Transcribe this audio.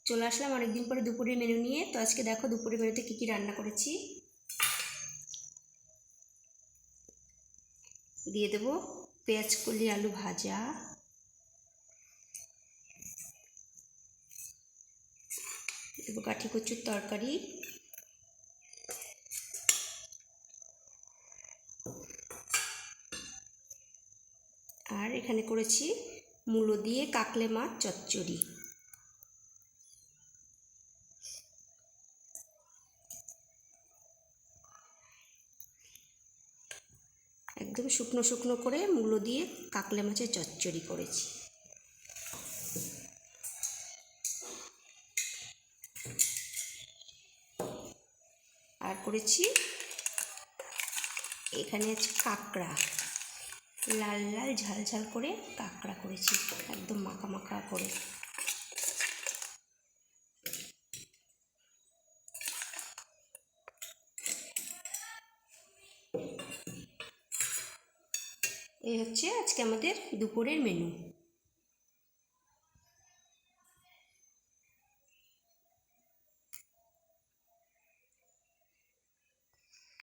চলে আসলাম অনেকদিন পরে দুপুরের মেনু নিয়ে। তো আজকে দেখো দুপুরের মেনুতে কী কী রান্না করেছি। দিয়ে দেবো পেঁয়াজ কলি আলু ভাজা, দেবো কাঠি কচুর তরকারি, আর এখানে করেছি মূলো দিয়ে কাকলে মাছ চচ্চড়ি। একদম শুকনো শুকনো করে মূলো দিয়ে কাকলে মাছের চচ্চড়ি করেছি। আর করেছি এখানে আছে কাঁকড়া, লাল লাল ঝাল ঝাল করে কাঁকড়া করেছি, একদম মাখা মাখা করে। এই হচ্ছে আজকে আমাদের দুপুরের মেনু।